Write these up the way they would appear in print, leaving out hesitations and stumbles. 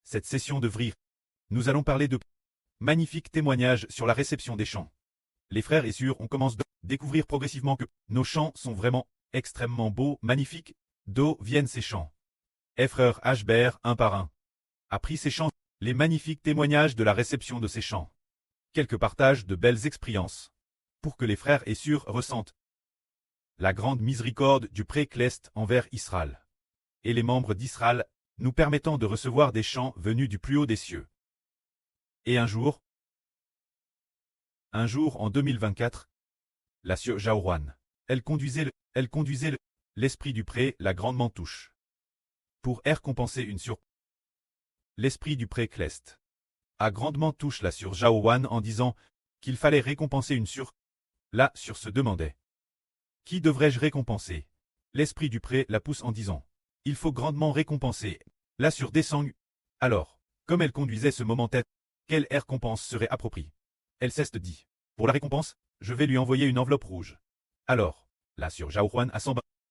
Cette session de Vrir, nous allons parler de magnifiques témoignages sur la réception des chants. Les frères et sœurs, on commence à découvrir progressivement que nos chants sont vraiment extrêmement beaux, magnifiques. D'où viennent ces chants? Frère Ashbert, un par un, a pris ces chants, les magnifiques témoignages de la réception de ces chants. Quelques partages de belles expériences, pour que les frères et sœurs ressentent la grande miséricorde du Pré-Clest envers Israël, et les membres d'Israël, nous permettant de recevoir des chants venus du plus haut des cieux. Et un jour en 2024, la sœur Jaourouane, elle conduisait l'esprit du pré, la grandement touche, pour récompenser une sur l'esprit du Pré-Clest a grandement touche la sœur Jaourouane en disant qu'il fallait récompenser une sur. La sœur se demandait: qui devrais-je récompenser? L'esprit du pré la pousse en disant: il faut grandement récompenser. La sœur descend. Alors, comme elle conduisait ce moment tête, quelle récompense serait appropriée? Elle cesse de dire: pour la récompense, je vais lui envoyer une enveloppe rouge. Alors, la sœur Jaourouane a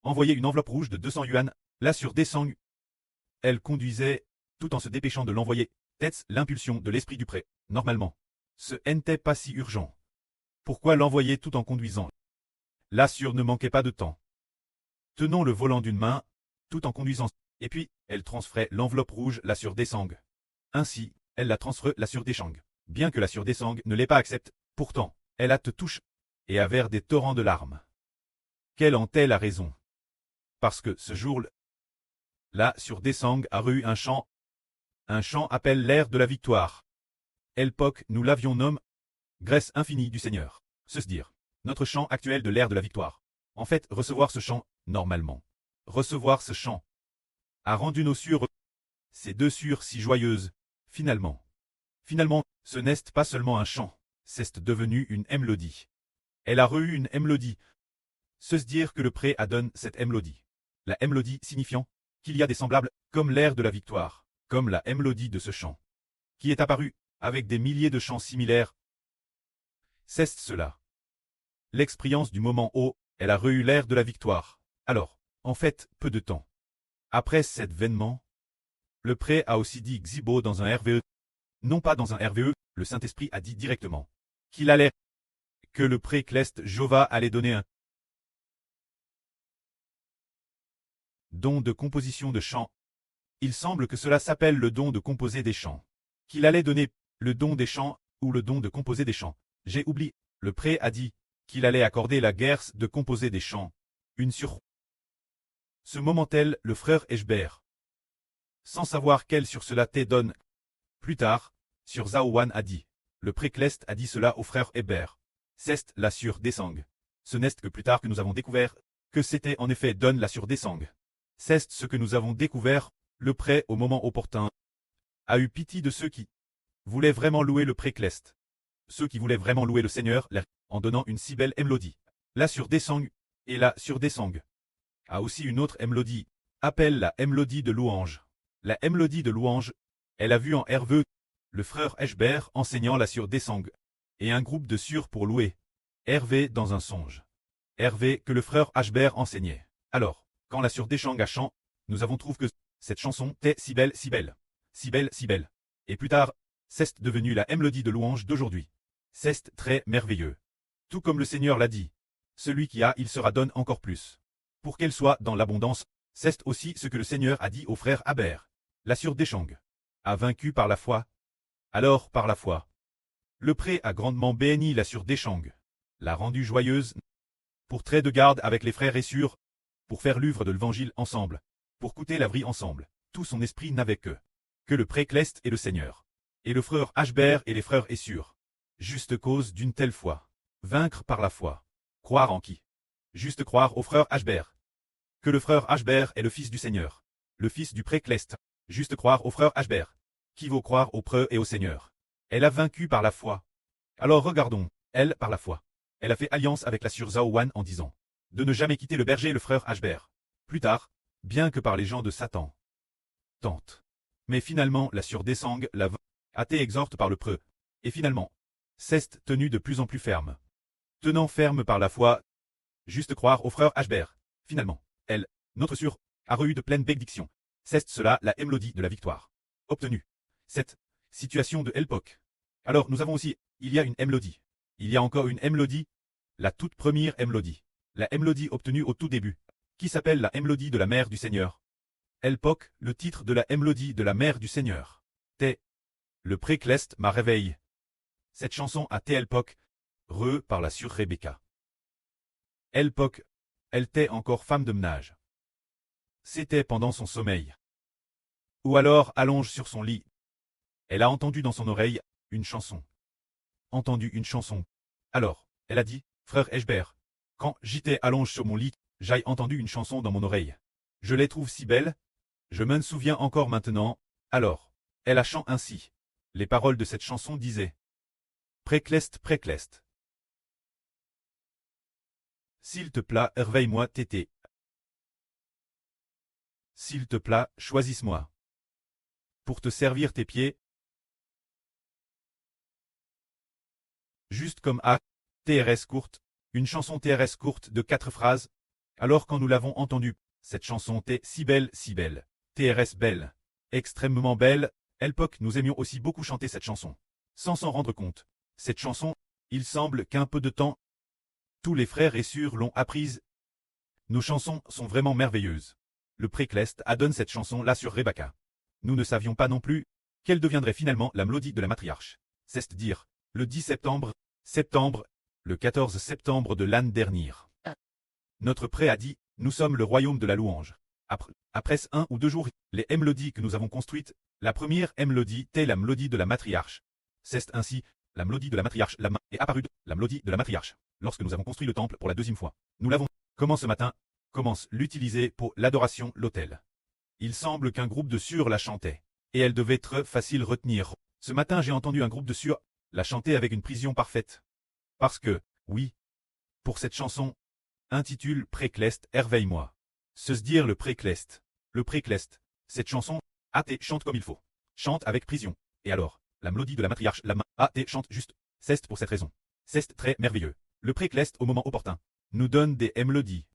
envoyé une enveloppe rouge de 200 yuan. La sœur descend. Elle conduisait, tout en se dépêchant de l'envoyer, tête l'impulsion de l'esprit du pré. Normalement, ce n'était pas si urgent. Pourquoi l'envoyer tout en conduisant? La sœur ne manquait pas de temps. Tenant le volant d'une main, tout en conduisant, et puis, elle transférait l'enveloppe rouge, la sœur Desang. Ainsi, elle la transfère la sœur Desang. Bien que la sœur Desang ne l'ait pas accepté, pourtant, elle a te touche, et avait des torrents de larmes. Quelle en est la raison? Parce que ce jour-là, la sœur Desang a reçu un chant. Un chant appelle l'air de la victoire. Elpoc, nous l'avions nommé grâce infinie du Seigneur. Se dire, notre chant actuel de l'air de la victoire. En fait, recevoir ce chant, normalement. Recevoir ce chant a rendu nos sœurs, ces deux sœurs si joyeuses, finalement. Finalement, ce n'est pas seulement un chant, c'est devenu une mélodie. Elle a reçu une mélodie. Se dire que le pré adonne cette mélodie. La mélodie signifiant qu'il y a des semblables, comme l'air de la victoire, comme la mélodie de ce chant, qui est apparu, avec des milliers de chants similaires. C'est cela. L'expérience du moment où elle a reçu l'air de la victoire. Alors, en fait, peu de temps après cet événement, le pré a aussi dit Xibo dans un RVE. Non pas dans un RVE, le Saint-Esprit a dit directement qu'il allait, que le pré-Clest Jova allait donner un don de composition de chants. Il semble que cela s'appelle le don de composer des chants. Qu'il allait donner le don des chants ou le don de composer des chants. J'ai oublié. Le pré a dit qu'il allait accorder la guerre de composer des chants. Une sur ce moment-tel, le frère Eshber, sans savoir quelle sur cela te donne. Plus tard, sur Zaouan a dit. Le pré-Clest a dit cela au frère Hébert. C'est la sur Desang. Ce n'est que plus tard que nous avons découvert que c'était en effet donne la sur Desang. C'est ce que nous avons découvert, le pré au moment opportun a eu pitié de ceux qui voulaient vraiment louer le pré-Clest. Ceux qui voulaient vraiment louer le Seigneur, en donnant une si belle mélodie. La sur Desang et la sur Desang a aussi une autre mélodie, appelle la mélodie de louange. La mélodie de louange, elle a vu en Herveux, le frère Eshber enseignant la sur Desang, et un groupe de sœurs pour louer. Hervé dans un songe. Hervé que le frère Ashber enseignait. Alors, quand la sur Desang a chant, nous avons trouvé que cette chanson était si belle, si belle, si belle, si belle. Et plus tard, c'est devenu la mélodie de louange d'aujourd'hui. C'est très merveilleux. Tout comme le Seigneur l'a dit. Celui qui a, il sera donne encore plus. Pour qu'elle soit dans l'abondance, c'est aussi ce que le Seigneur a dit au frère Aber. La sœur Desang a vaincu par la foi. Alors par la foi, le pré a grandement béni la sœur Desang, l'a rendue joyeuse, pour trait de garde avec les frères et sœurs, pour faire l'œuvre de l'évangile ensemble, pour coûter la vie ensemble. Tout son esprit n'avait que le pré-Clest et le Seigneur, et le frère Ashber et les frères et sœurs. Juste cause d'une telle foi. Vaincre par la foi. Croire en qui? Juste croire au frère Ashber. Que le frère Ashber est le fils du Seigneur, le fils du pré-Clest. Juste croire au frère Ashber. Qui vaut croire au preux et au Seigneur. Elle a vaincu par la foi. Alors regardons, elle, par la foi. Elle a fait alliance avec la sœur Zaouan en disant de ne jamais quitter le berger et le frère Ashber. Plus tard, bien que par les gens de Satan. Tente. Mais finalement, la sœur Desang a été exhorte par le preux. Et finalement, c'est tenu de plus en plus ferme. Tenant ferme par la foi, juste croire au frère Ashber. Finalement, elle, notre sœur, a reçu de pleines bénédictions. C'est cela la mélodie de la victoire. Obtenue. cette situation de Elpoc. Alors nous avons aussi, il y a une mélodie. Il y a encore une mélodie, la toute première mélodie. La mélodie obtenue au tout début, qui s'appelle la mélodie de la mère du Seigneur. Elpoc, le titre de la mélodie de la mère du Seigneur. T'es. Le précleste m'a réveillé. Cette chanson a été Elpoc, par la sur Rebecca. Elpoc, elle était encore femme de ménage. C'était pendant son sommeil. Ou alors allonge sur son lit. Elle a entendu dans son oreille une chanson. Entendu une chanson. Alors, elle a dit, frère Eshbert, quand j'étais allonge sur mon lit, j'ai entendu une chanson dans mon oreille. Je les trouve si belles. Je m'en souviens encore maintenant. Alors, elle a chanté ainsi. Les paroles de cette chanson disaient Précleste, précleste. S'il te plaît, réveille-moi, tété. S'il te plaît, choisisse-moi. Pour te servir tes pieds. Juste comme A. TRS courte. Une chanson TRS courte de 4 phrases. Alors quand nous l'avons entendue, cette chanson était si belle, TRS belle. Extrêmement belle. Elpoc, nous aimions aussi beaucoup chanter cette chanson. Sans s'en rendre compte. Cette chanson, il semble qu'un peu de temps, tous les frères et sœurs l'ont apprise. Nos chansons sont vraiment merveilleuses. Le précleste a donné cette chanson-là sur Rebecca. Nous ne savions pas non plus quelle deviendrait finalement la mélodie de la matriarche. C'est-à-dire, le 10 septembre, le 14 septembre de l'année dernière. Notre pré a dit, nous sommes le royaume de la louange. Après 1 ou 2 jours, les mélodies que nous avons construites, la première mélodie était la mélodie de la matriarche. C'est ainsi, la mélodie de la matriarche est apparue, la mélodie de la matriarche. Lorsque nous avons construit le temple pour la 2e fois, nous l'avons, comment ce matin, commence l'utiliser pour l'adoration, l'autel. Il semble qu'un groupe de sœurs la chantait, et elle devait être facile à retenir. Ce matin j'ai entendu un groupe de sœurs la chanter avec une précision parfaite. Parce que, oui, pour cette chanson, intitule Précleste, réveille-moi. Se dire le précleste. Le précleste. Cette chanson, A.T. chante comme il faut. Chante avec précision. Et alors, la mélodie de la matriarche, la main, A.T. chante juste. C'est pour cette raison. C'est très merveilleux. Le précleste au moment opportun nous donne des mélodies.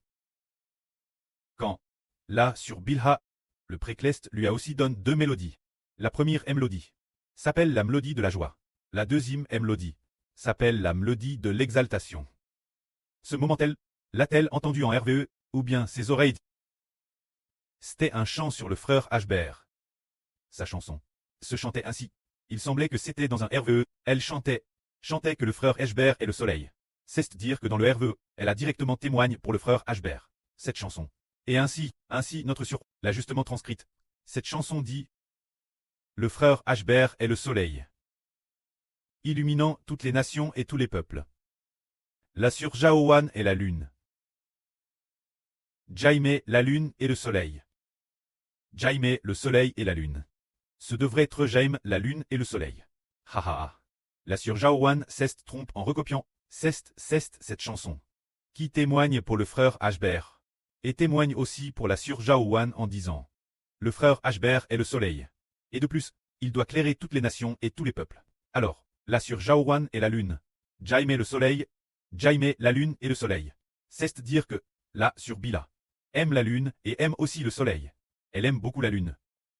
Quand, là sur Bilha, le précleste lui a aussi donné 2 mélodies. La première mélodie s'appelle la mélodie de la joie. La deuxième mélodie s'appelle la mélodie de l'exaltation. Ce moment-elle, l'a-t-elle entendu en RVE, ou bien ses oreilles? C'était un chant sur le frère Ashbert. Sa chanson se chantait ainsi. Il semblait que c'était dans un RVE, elle chantait que le frère Ashbert est le soleil. C'est-à-dire que dans le RVE, elle a directement témoigne pour le frère Ashbert. Cette chanson. Et ainsi notre sur l'a justement transcrite. Cette chanson dit le frère Ashbert est le soleil, illuminant toutes les nations et tous les peuples. La sur Jaowan est la lune. Jaime, la lune et le soleil. Jaime, le soleil et la lune. Ce devrait être Jaime, la lune et le soleil. Ha ha ha. La sur Jaowan s'est trompe en recopiant cette chanson, qui témoigne pour le frère Ashbert, et témoigne aussi pour la sur Jaowan en disant le frère Ashbert est le soleil. Et de plus, il doit clairer toutes les nations et tous les peuples. Alors, la sur Jaowan est la lune. Jaime le soleil. Jaime la lune et le soleil. C'est dire que, la sur Bila, aime la lune et aime aussi le soleil. Elle aime beaucoup la lune.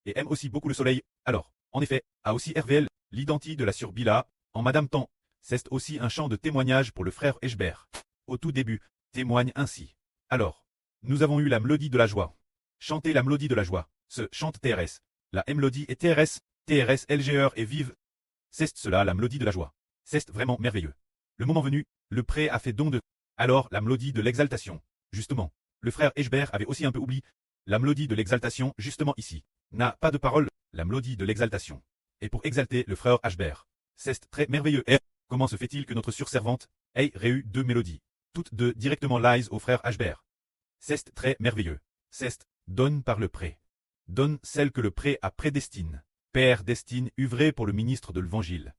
Et aime aussi beaucoup le soleil. Alors, en effet, a aussi RVL, l'identique de la sur Bila, en Madame Tan. C'est aussi un chant de témoignage pour le frère Eshbert. Au tout début, témoigne ainsi. Alors, nous avons eu la mélodie de la joie. Chanter la mélodie de la joie. Ce chante TRS. La mélodie est TRS, TRS LGR et vive. C'est cela la mélodie de la joie. C'est vraiment merveilleux. Le moment venu, le pré a fait don de. Alors la mélodie de l'exaltation. Justement, le frère Eshbert avait aussi un peu oublié. La mélodie de l'exaltation, justement ici, n'a pas de parole. La mélodie de l'exaltation. Et pour exalter le frère Ashbert. C'est très merveilleux. Et comment se fait-il que notre surservante ait réu 2 mélodies, toutes 2 directement lies au frère Ashbert? C'est très merveilleux. C'est donne par le pré. Donne celle que le pré a prédestine. Père destine œuvrer pour le ministre de l'Évangile.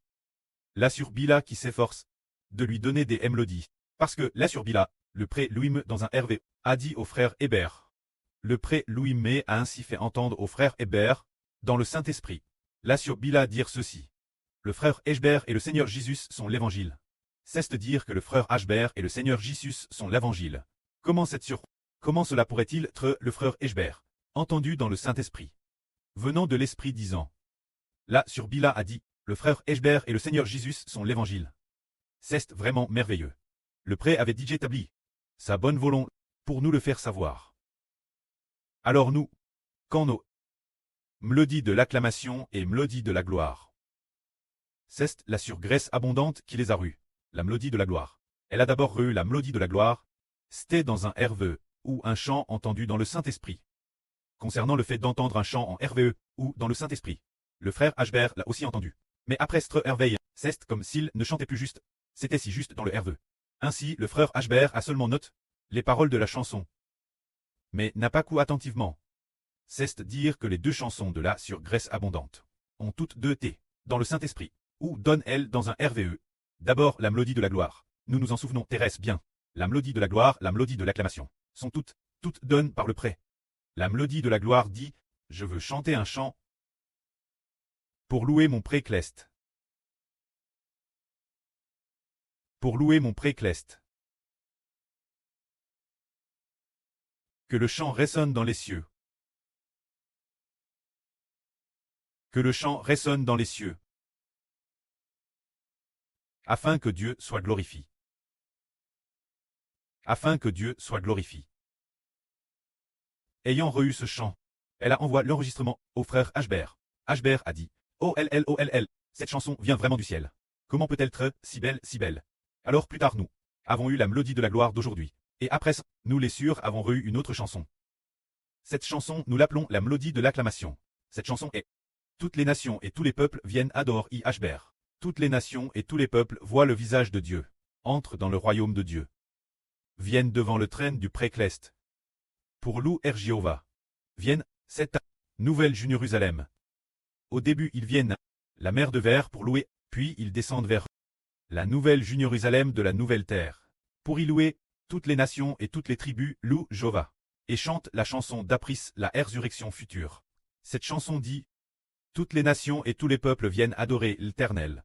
La sur Bila qui s'efforce de lui donner des mélodies. Parce que la sur Bila, le pré Louis dans un RV, a dit au frère Hébert. Le pré Louis a ainsi fait entendre au frère Hébert, dans le Saint-Esprit. La sur Bila dire ceci. Le frère Eshbert et le Seigneur Jésus sont l'Évangile. C'est-à-dire que le frère Ashbert et le Seigneur Jésus sont l'Évangile. Comment cela pourrait-il être le frère Eshbert, entendu dans le Saint-Esprit, venant de l'Esprit disant Là sur Bila a dit, le frère Eshber et le Seigneur Jésus sont l'évangile. C'est vraiment merveilleux. Le pré avait dit établi sa bonne volonté pour nous le faire savoir. Alors nous, quand nos mélodies de l'acclamation et mélodies de la gloire. C'est la surgraisse abondante qui les a rues, la mélodie de la gloire. Elle a d'abord eu la mélodie de la gloire, c'était dans un RVE, ou un chant entendu dans le Saint-Esprit. Concernant le fait d'entendre un chant en RVE, ou dans le Saint-Esprit, le frère Ashber l'a aussi entendu. Mais après ce RVE, c'est comme s'il ne chantait plus juste, c'était si juste dans le RVE. Ainsi, le frère Ashber a seulement noté les paroles de la chanson, mais n'a pas coup attentivement. C'est dire que les deux chansons de la surgraisse abondante ont toutes deux été dans le Saint-Esprit, ou donne-elle dans un RVE. D'abord la mélodie de la gloire, nous nous en souvenons Thérèse bien. La mélodie de la gloire, la mélodie de l'acclamation, sont toutes données par le pré. La mélodie de la gloire dit, je veux chanter un chant pour louer mon pré-cleste. Pour louer mon pré-cleste. Que le chant résonne dans les cieux. Que le chant résonne dans les cieux. Afin que Dieu soit glorifié. Afin que Dieu soit glorifié. Ayant reçu ce chant, elle a envoyé l'enregistrement au frère Ashber. Ashber a dit, OLL, cette chanson vient vraiment du ciel. Comment peut-elle être si belle, si belle? Alors plus tard nous avons eu la mélodie de la gloire d'aujourd'hui. Et après ça, nous les sûrs avons reçu une autre chanson. Cette chanson, nous l'appelons la mélodie de l'acclamation. Cette chanson est toutes les nations et tous les peuples viennent adorer Ashber. Toutes les nations et tous les peuples voient le visage de Dieu, entrent dans le royaume de Dieu. Viennent devant le trône du pré-cleste. Pour louer Jéhovah. Viennent, cette nouvelle Jérusalem. Au début ils viennent la mer de verre pour louer, puis ils descendent vers la nouvelle Jérusalem de la nouvelle terre. Pour y louer, toutes les nations et toutes les tribus louent Jéhovah. Et chantent la chanson d'Apris, la résurrection future. Cette chanson dit, toutes les nations et tous les peuples viennent adorer l'Éternel.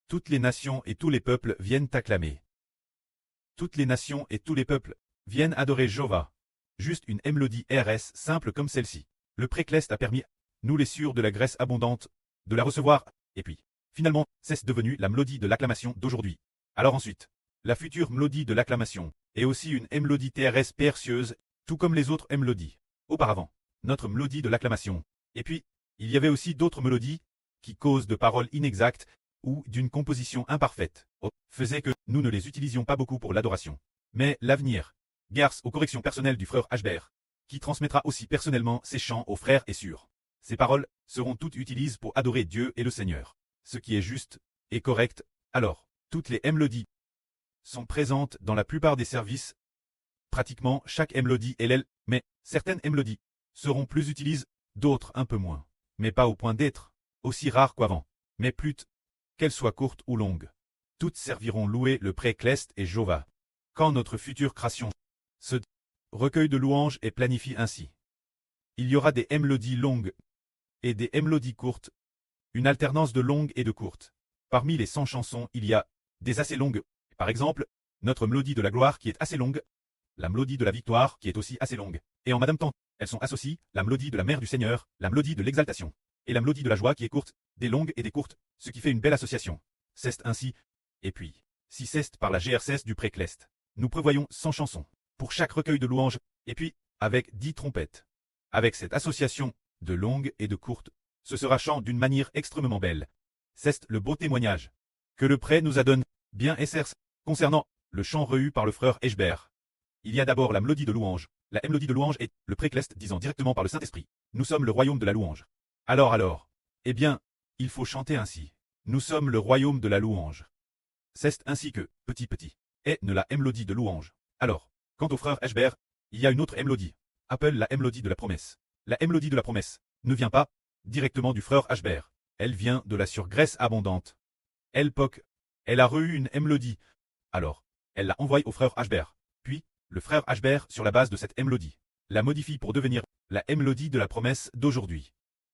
Toutes les nations et tous les peuples viennent acclamer. Toutes les nations et tous les peuples viennent adorer Jéhovah. Juste une mélodie RS simple comme celle-ci. Le pré-cleste a permis, nous les sûrs de la graisse abondante, de la recevoir, et puis, finalement, c'est devenu la mélodie de l'acclamation d'aujourd'hui. Alors ensuite, la future mélodie de l'acclamation est aussi une mélodie TRS précieuse, tout comme les autres mélodies. Auparavant, notre mélodie de l'acclamation. Et puis, il y avait aussi d'autres mélodies, qui causent de paroles inexactes, ou d'une composition imparfaite, faisait que nous ne les utilisions pas beaucoup pour l'adoration. Mais l'avenir, grâce aux corrections personnelles du frère Ashber, qui transmettra aussi personnellement ses chants aux frères et sœurs. Ces paroles seront toutes utilisées pour adorer Dieu et le Seigneur. Ce qui est juste et correct, alors, toutes les mélodies sont présentes dans la plupart des services. Pratiquement chaque mélodie est l'elle, mais certaines mélodies seront plus utilisées, d'autres un peu moins. Mais pas au point d'être aussi rares qu'avant, mais plutôt qu'elles soient courtes ou longues. Toutes serviront louer le pré-cleste et Jéhovah. Quand notre future création, ce recueil de louanges est planifié ainsi. Il y aura des mélodies longues et des mélodies courtes, une alternance de longues et de courtes. Parmi les 100 chansons, il y a des assez longues. Par exemple, notre mélodie de la gloire qui est assez longue, la mélodie de la victoire qui est aussi assez longue. Et en Madame Tant, elles sont associées, la mélodie de la mère du Seigneur, la mélodie de l'exaltation, et la mélodie de la joie qui est courte, des longues et des courtes, ce qui fait une belle association. C'est ainsi. Et puis, si c'est par la GRCS du pré-cleste, nous prévoyons 100 chansons, pour chaque recueil de louanges, et puis, avec 10 trompettes. Avec cette association, de longues et de courtes, ce sera chant d'une manière extrêmement belle. C'est le beau témoignage que le pré nous a donné, bien SRC, concernant le chant reçu par le frère Eshber. Il y a d'abord la mélodie de louange. La mélodie de louange est le pré-cleste disant directement par le Saint-Esprit. Nous sommes le royaume de la louange. Alors, eh bien, il faut chanter ainsi. Nous sommes le royaume de la louange. C'est ainsi que, petit, est la mélodie de louange. Alors, quant au frère Eshber, il y a une autre mélodie. Appelle la mélodie de la promesse. La mélodie de la promesse ne vient pas directement du frère Eshber. Elle vient de la surgraisse abondante. Elle a reçu une mélodie. Alors, elle l'a envoyée au frère Eshber. Puis, le frère Eshber, sur la base de cette mélodie, la modifie pour devenir la mélodie de la promesse d'aujourd'hui,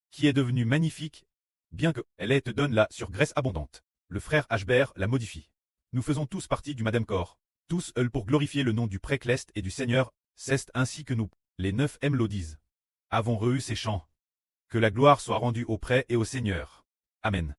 qui est devenue magnifique, bien qu'elle ait donné la surgraisse abondante. Le frère Eshber la modifie. Nous faisons tous partie du Madame Corps, tous pour glorifier le nom du pré-cleste et du Seigneur, c'est ainsi que nous, les 9 mélodies, avons reçu ces chants, Que la gloire soit rendue au prêtre et au Seigneur. Amen.